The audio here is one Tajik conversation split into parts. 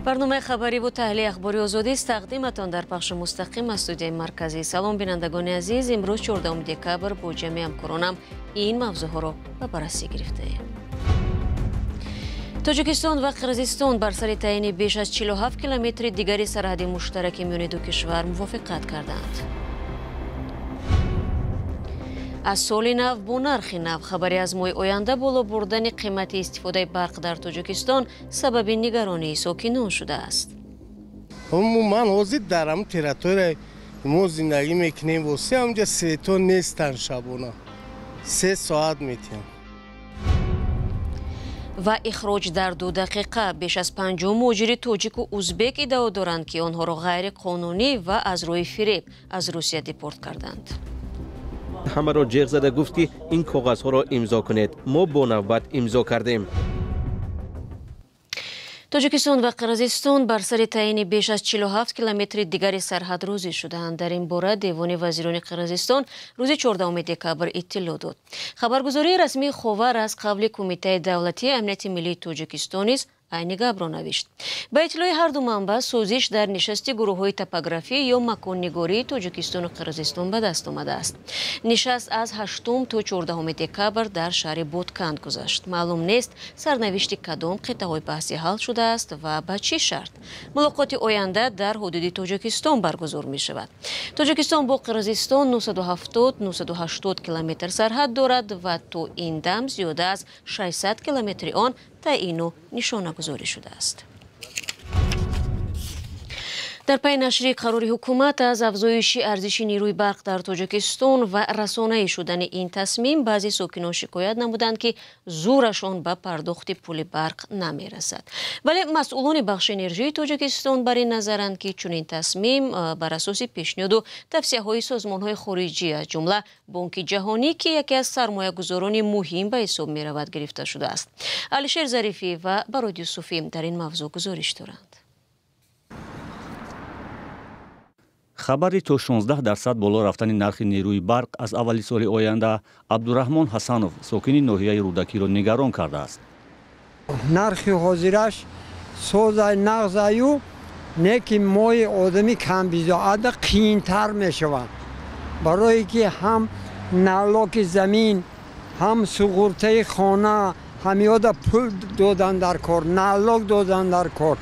برنامه خبری و تحلیل اخباری آزادی است تقدیمتان در بخش مستقیم از استودیوی مرکزی. سلام بینندگان عزیز، امروز 14 دکبر با جمع همکارانم این موضوع ها را به بررسی گرفته ایم. تاجیکستان و قرقیزستان بر سر تعیین بیش از 47 کیلومتر دیگری سرحد مشترک میان دو کشور موافقت کردند. از سال نو با نرخ نو خبری از ماه آینده بالا بردن قیمت استفاده برق در تاجیکستان سبب نگرانی ساکنان شده است. من حاضر دارم تریتوری ما زندگی میکنیم واسه همجا سویتون نیستن شبانه 3 ساعت میتیم. و اخراج در 2 دقیقه بیش از 50 مهاجر تاجیک و ازبک ادعا دارند که آنها را غیر قانونی و از روی فریب از روسیه دیپورت کردند. همه را جیغ زده گفت که این کاغذها را امضا کنید. ما با نوبت امضا کردیم. تاجیکستان و قرقیزستان بر سر تعیین بیش از 47 کیلومتر دیگری سرحد راضی شدند. در این باره دیوان وزیران قرقیزستان روز 14 دکبر اطلاع داد. خبرگزاری رسمی خاور از قبل کمیته دولتی امنیت ملی تاجیکستان است عین گپ را نوشت. به اطلاع هر دو منبع سوزش در نشست گروه‌های توپوگرافی یا مکان‌نگاری تاجیکستان و قرقیزستان به دست آمده است. نشست از 8 تا 14 دکبر در شهر بودکند گذشت. معلوم نیست سرنوشت کدام قطعه‌های بحثی حل شده است و به چه شرط. ملاقات آینده در حدود تاجیکستان برگزار می شود. تاجیکستان با قرقیزستان 970-980 کیلومتر سرحد دارد و تا این دم زیاده از 600 کیلومتر آن تعیین و نشانه گذاری شده است. در پی نشر قرار حکومت از افزایش ارزش نیروی برق در تاجیکستان و رسانه‌ای شدن این تصمیم، بعضی ساکنان شکایت نمودند که زورشان به پرداخت پول برق نمی رسد. ولی مسئولان بخش انرژی تاجیکستان بر این نظرند که چنین تصمیم بر اساس پیشنهاد و توصیه‌های سازمان‌های خارجی از جمله بانک جهانی که یکی از سرمایه‌گذاران مهم به حساب می‌رود گرفته شده است. علیشیر ظریفی و براد یوسفی در این موضوع گزارش دارند. خبری تا 16% بالا رفتن نرخ نیروی برق از اول سال آینده عبدالرحمن حسنов ساکن ناحیه رودکی را نگران کرده است. نرخ حاضرش سوزای نغزایو نکی مای آدمی کم بیزاده قیمتر می شود. برای که هم نالاک زمین هم سقورته خانه هم یاد پول دادن در کار نالاک دادن در کار.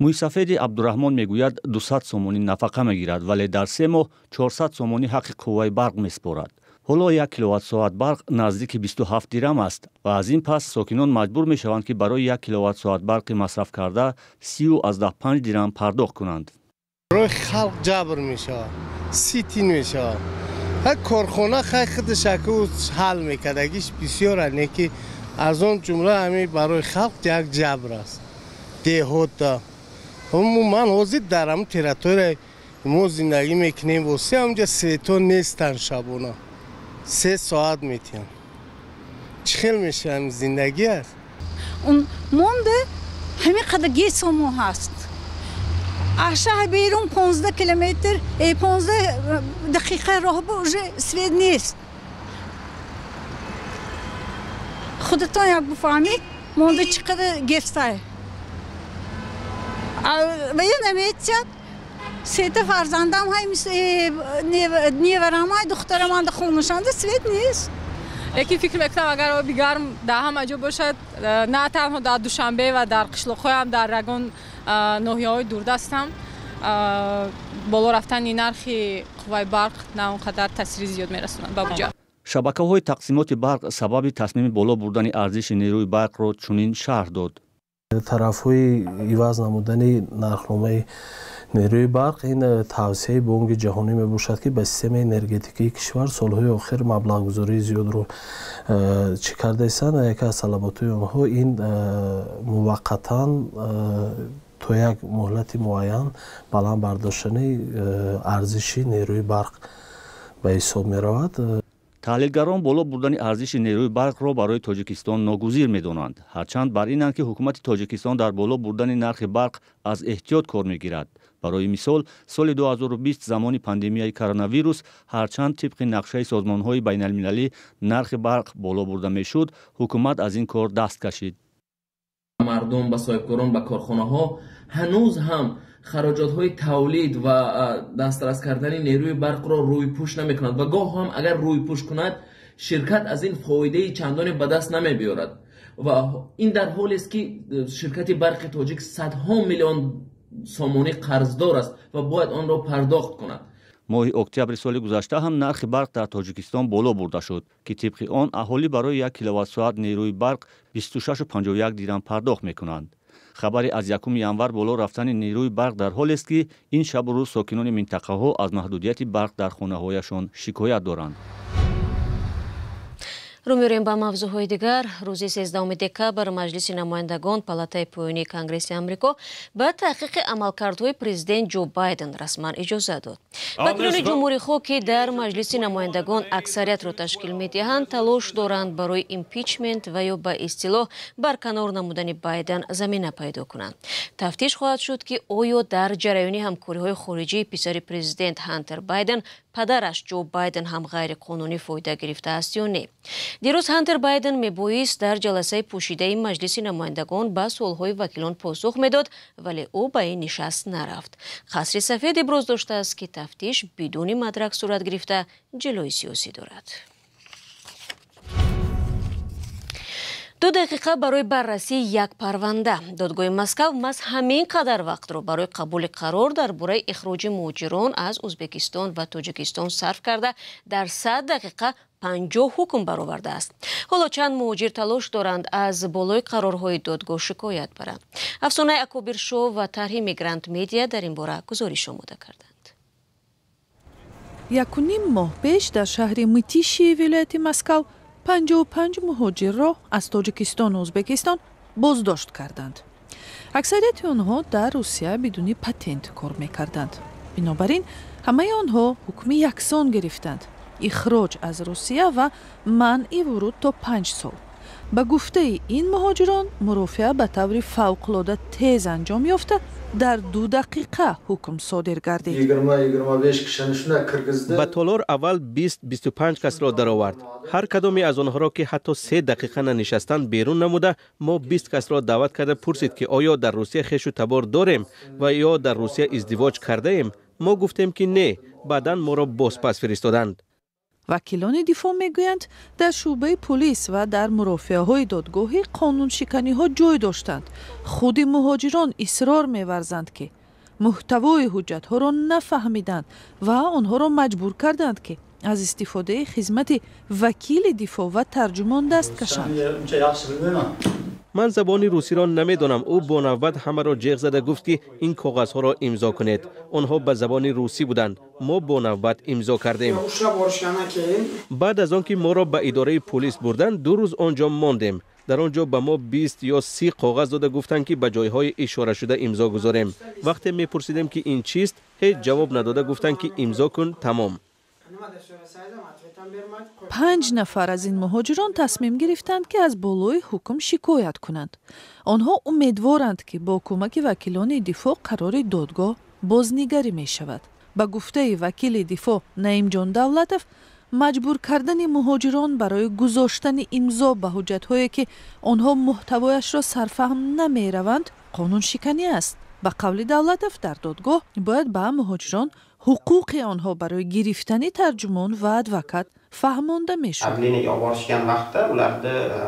مویسفید عبدالرحمن میگوید 200 سومانی نفقه میگیرد ولی در 3 ماه 400 سومانی حق قوه برق میسپارد. حالا 1 کیلووات ساعت برق نزدیک 27 درم است و از این پس ساکنان مجبور میشوند که برای 1 کیلووات ساعت برق مصرف کرده 35 درم پرداخت کنند. برای خلق جبر میشه، سیتین میشه. هر کارخانه خودش حل میکردگیش بسیار نیکی از اون جمله همین برای خلق یک جبر است. دهات من حاضر دارم تریتوری ما زندگی میکنیم واسه همجا سویتون نیستن شبانه 3 ساعت میتیم. چخیل میشه هم زندگی است. اون مونده همین قدر سومو هست. اشهر بیرون 15 کیلومتر 15 دقیقه راه باشه سوید نیست. خودتان یک بفهمید مونده چقدر گفته. و یه نمیتید 3 فرزندم های نیورم های دخترم من در خونشانده سوید نیست. یکی فکر میکنم اگر آبی گرم در همه جا باشد نه تنها در دوشنبه و در قشلاق‌های هم در رگان ناحیه های دوردستم بالا رفتن نرخ قوه برق نه اونقدر تاثیر زیاد میرسونند به اونجا. شبکه‌های تقسیمات برق سبب تصمیم بالا بردن ارزش نیروی برق را چنین شرح داد. طرف‌های عوض نمودن نرخنامه نیروی برق این توصیه بانک جهانی میباشد که به سیستم انرژتیکی کشور سالهای آخر مبلغ گذاری زیاد رو چی کرده ایستند. یکی از طلبات آنها این موقتا تا یک مهلت معین بلند برداشتن ارزش نیروی برق به حساب می رود. تحلیلگران بالا بردن ارزش نیروی برق را برای تاجیکستان ناگزیر می‌دانند. هرچند بر اینند که حکومت تاجیکستان در بالا بردن نرخ برق از احتیاط کار می‌گیرد. برای مثال سال 2020 زمان پاندمیای کرونا ویروس هرچند طبق نقشه سازمان‌های بین‌المللی نرخ برق بالا برده می‌شد، حکومت از این کار دست کشید. مردم، به صاحبکاران، به کارخانه‌ها هنوز هم خراجات‌های تولید و دسترس کردن نیروی برق را روی پوش نمی‌کند و گاه هم اگر روی پوش کند شرکت از این فایده چندانی به دست نمی‌بیارد و این در حالی است که شرکت برق تاجیک صدها میلیون سومانی قرضدار است و باید آن را پرداخت کند. моҳи октябри соли гузашта ҳам нархи барқ дар тоҷикистон боло бурда шуд ки тибқи он аҳолӣ барои 1 киловаттсоат нерӯи барқ 26.51 дирам пардохт мекунанд. хабаре аз 1 январ боло рафтани нерӯи барқ дар ҳолест ки ин шабу рӯз сокинони минтақаҳо аз маҳдудияти барқ дар хонаҳояшон шикоят доранд. رو می‌ریم با موضوعهای دیگر. روز 13 دکبر مجلس نمایندگان پالاتای پایینی کنگره آمریکا به تحقیق عملکردهای پرزیدنت جو بایدن رسما اجازه داد. وکیلان جمهوری خواه که در مجلس نمایندگان اکثریت را تشکیل می‌دهند تلاش دارند برای ایمپیچمنت و یا به اصطلاح برکنار نمودن بایدن زمینه پیدا کنند. تفتیش خواهد شد که آیا در جریان همکاری‌های خارجی پسر پرزیدنت هانتر بایدن پدرش جو بایدن هم غیر قانونی فایده گرفته است یا نه. دیروز هانتر بایدن میبایست در جلسه پوشیده مجلس نمایندگان به سوالهای وکیلان پاسخ میداد ولی او به این نشست نرفت. قصر سفید ابراز داشته است که تفتیش بدون مدرک صورت گرفته جلوی سیاسی دارد. 2 دقیقه برای بررسی یک پرونده. دادگاه مسکو مس همین قدر وقت رو برای قبول قرار درباره اخراج مهاجران از ازبکستان و تاجیکستان صرف کرده در 100 دقیقه 50 حکم برآورده است. حالا چند مهاجر تلاش دارند از بالای قرارهای دادگاه شکایت برند. افسانه اکابر شو و طرح میگرانت میدیا در این باره گزارش آماده کردند. 1.5 ماه پیش در شهر میتیشی ولایت مسکو 55 مهاجر را از تاجیکستان و ازبکستان بازداشت کردند. اکثریت آنها در روسیه بدون پتنت کار میکردند. بنابراین همه آنها حکم یکسان گرفتند: اخراج از روسیه و منع ورود تا 5 سال. به گفته این مهاجران مرافعه به طور فوق‌العاده تیز انجام یافته در 2 دقیقه حکم صادر گردید. به تالار اول 20-25 کس را درآورد. هر کدامی از آنها را که حتی 3 دقیقه ننشستند بیرون نموده. ما 20 کس را دعوت کرده پرسید که آیا در روسیه خویش و تبار داریم و یا در روسیه ازدواج کرده ایم. ما گفتیم که نه. بعداً ما را بازپس فرستادند. وکیلان دفاع میگویند در شعبه پلیس و در مرافعه های دادگاهی قانون شکنی ها جای داشتند. خود مهاجران اصرار می‌ورزند که محتوای حجت ها را نفهمیدند و آنها را مجبور کردند که از استفاده خدمت وکیل دفاع و ترجمان دست کشند. من زبان روسی را نمیدانم. او با نوبت همه را جیغ زده گفت که این کاغذ ها را امضا کنید. آنها به زبان روسی بودند. ما با نوبت امضا کردیم. بعد از آنکه ما را به اداره پلیس بردند 2 روز آنجا ماندیم. در آنجا به ما 20 یا 30 کاغذ داده گفتند که به جایهای اشاره شده امضا گذاریم. وقتی میپرسیدیم که این چیست هیچ جواب نداده گفتند که امضا کن تمام. 5 نفر از این مهاجران تصمیم گرفتند که از بالای حکم شکایت کنند. آنها امیدوارند که با کمک وکیلان دفاع قرار دادگاه بازنگری می شود. با گفته وکیل دفاع نعیم جان دولتов مجبور کردن مهاجران برای گذاشتن امضا به حجت‌هایی که آنها محتوایش را سرفهم نمی روند قانون شکنی است. با قول دولتов در دادگاه باید به مهاجران حقوق آنها برای گرفتن ترجمان و ادوکات فهمانده میشد.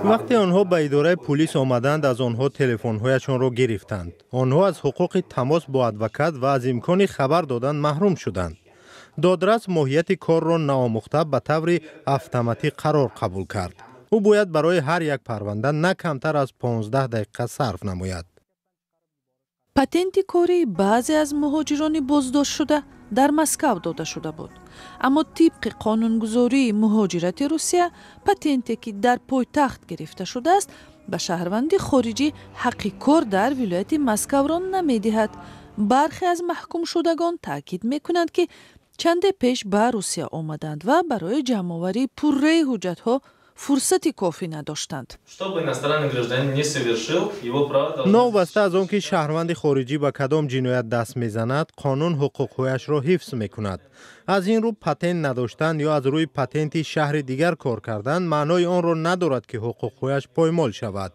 وقتی آنها به اداره پلیس آمدند از آنها تلفن‌هایشان را گرفتند. آنها از حقوق تماس با ادوکات و از امکان خبر دادن محروم شدند. دادرس ماهیت کار را ناآموخته به طور اتوماتیک قرار قبول کرد. او باید برای هر یک پرونده نه کمتر از 15 دقیقه صرف نماید. پتنت کاری بعضی از مهاجران بازداشت شده در مسکو داده شده بود. اما طبق قانونگذاری مهاجرت روسیه پتنتی که در پایتخت گرفته شده است به شهروند خارجی حق کار در ولایت مسکو را نمیدهد. برخی از محکوم شدگان تاکید میکنند که چند پیش به روسیه آمدند و برای جمع‌آوری پوره حجت‌ها فرصتی کافی نداشتند. نوبسته از آنکه شهروند خارجی به کدام جنایت دست میزند قانون حقوقهایش را حفظ میکند. از این رو پتنت نداشتن یا از روی پتنتی شهر دیگر کار کردن معنای آن را ندارد که حقوقهایش پایمال شود.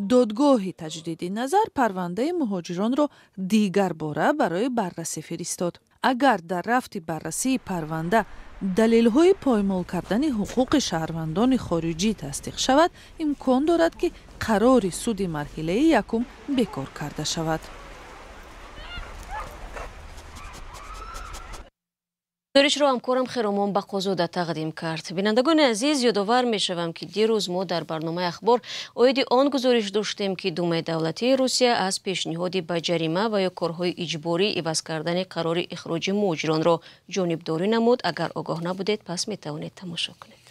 додгоҳи таҷдиди назар парвандаи муҳоҷиронро дигар бора барои баррасӣ фиристод. агар дар рафти баррасии парванда далелҳои поймол кардани ҳуқуқи шаҳрвандони хориҷӣ тасдиқ шавад, имкон дорад ки қарори суди марҳилаи якум бекор карда шавад. гузоришро ҳамкорам Хиромон Бақозода тақдим кард. Бинандагони азиз, ёдовар мешавам ки дирӯз мо дар барномаи ахбор оиди он гузориш доштем ки Думаи давлатии Русия аз пешниҳоди ба ҷарима ва ё корҳои иҷборӣ иваз кардани қарори ихроҷи муҳоҷиронро ҷонибдорӣ намуд. Агар огоҳ набудед, пас метавонед тамошо кунед.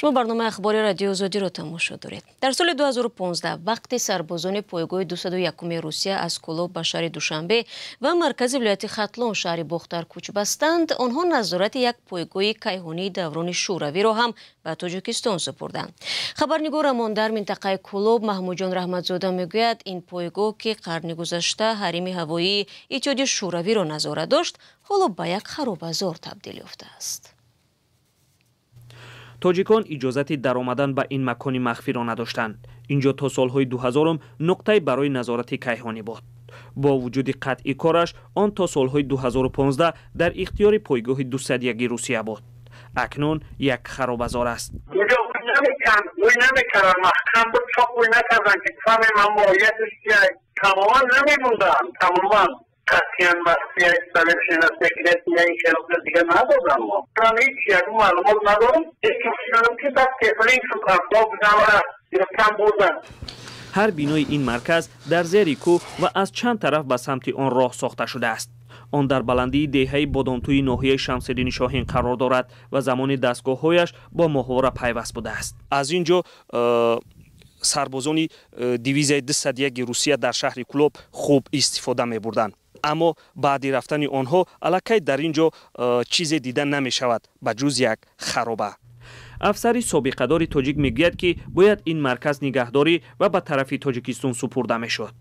шумо барномаи ахбори радиои Озодиро тамошо доред. Дар соли 2015 вақти сарбозони пойгоҳи 201-уми Русия аз Кулоб ба шаҳри Душанбе ва маркази вилояти Хатлон шаҳри Бохтар кӯч бастанд, онҳо назорати як пойгоҳи кайҳонии даврони шӯравиро ҳам ба Тоҷикистон супурданд. Хабарнигорамон дар минтақаи Кулоб Маҳмудҷон Раҳматзода мегӯяд, ин пойгоҳ ки қарни гузашта ҳарими ҳавоии Иттиҳоди Шӯравиро назорат дошт, ҳоло ба як харобазор табдил ёфтааст. тоҷикон иҷозати даромадан ба ин макони махфиро надоштанд. инҷо то солҳои 2000 нуқтаи барои назорати кайҳонӣ буд. бо вуҷуди қатъи кораш, он то солҳои 2015 дар ихтиёри пойгоҳи 201 Русия буд. акнун як харобазор аст. قطعاً وقتی سالم شناسته گرفت یا این شناسته دیگه ندادم ما من هیچ یک معلومات ندارم احتمال که بس کفرین شد افضل بودم و گرفتم بودن. ҳар бинои ин марказ дар зери кӯҳ ва аз чанд тараф ба самти он роҳ сохта шудааст. он дар баландии деҳаи бодонтӯи ноҳияи Шамсиддини Шоҳин қарор дорад ва замони дастгоҳҳояш бо моҳвора пайваст будааст. аз ин ҷо сарбозони дивизияи 201 Русия дар шаҳри Кулоб хуб истифода мебурданд. аммо баъди рафтани онҳо аллакай дар ин ҷо чизе дида намешавад ба ҷуз як хароба. афсари собиқадори тоҷик мегӯяд ки бояд ин марказ нигаҳдорӣ ва ба тарафи Тоҷикистон супурда мешуд.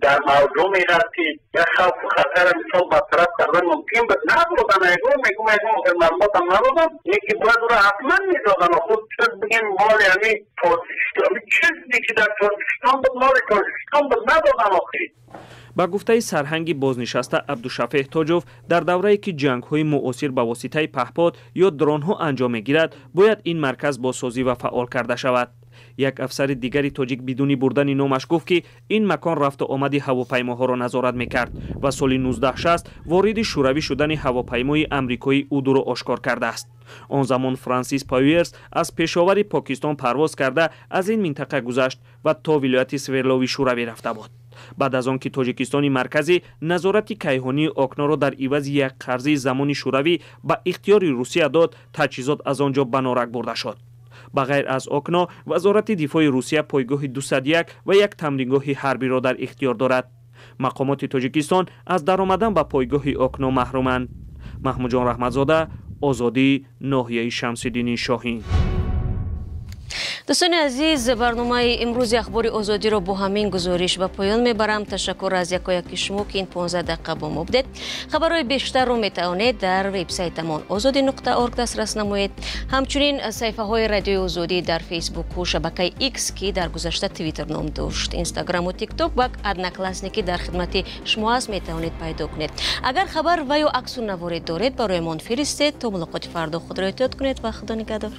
در موضوع میرسی یا خوف خطر مثال برطرف کردن ممکن بود نبودن میگم معلومات هم نبودن یکی باید رو حتما میدادن و خود شد بگیم مال یعنی تاجیکستان چیزی که در تاجیکستان بود مال تاجیکستان بود ندادن آخری. ба гуфтаи сарҳанги бознишаста Абдушафеҳ Тоҷов, дар даврае ки ҷангҳои муосир ба воситаи паҳпод ё дронҳо анҷом мегирад, бояд ин марказ босозӣ ва фаъол карда шавад. як афсари дигари тоҷик бидуни бурдани номаш гуфт ки ин макон рафту омади ҳавопаймоҳоро назорат мекард ва соли 1960 вориди шӯравӣ шудани ҳавопаймои амрикои удуро ошкор кардааст. он замон Франсис Пауерс аз пешовари Покистон парвоз карда аз ин минтақа гузашт ва то вилояти Сверлови шӯравӣ рафта буд. баъд аз он ки Тоҷикистони марказӣ назорати кайҳонии Окноро дар ивази як қарзи замони шӯравӣ ба ихтиёри Русия дод, таҷҳизот аз он ҷо ба норак бурда шуд. ба ғайр аз Окно, вазорати дифои Русия пойгоҳи 201 ва як тамрингоҳи ҳарбиро дар ихтиёр дорад. мақомоти Тоҷикистон аз даромадан ба пойгоҳи Окно маҳруманд. Маҳмудҷон Раҳматзода, Озодӣ, ноҳияи Шамсиддини Шоҳин. дӯстони азиз, барномаи имрӯзи ахбори Озодиро бо ҳамин гузориш ба поён мебарам. ташаккур аз якояки шумо ки ин 15 дақиқа бо мо будед. хабарҳои бештарро метавонед дар вебсайтамон ozodi.org дастрас намоед. ҳамчунин саҳифаҳои радиои Озодӣ дар фейсбуку шабакаи X ки дар гузашта Twitter ном дошт, Instagramу TikTok ва одноклассники дар хидмати шумо аст, метавонед пайдо кунед. агар хабар ва ё аксу наворид доред, бароямон фиристед. то мулоқоти фардо худро эҳтиёт кунед ва худо нигаҳдор.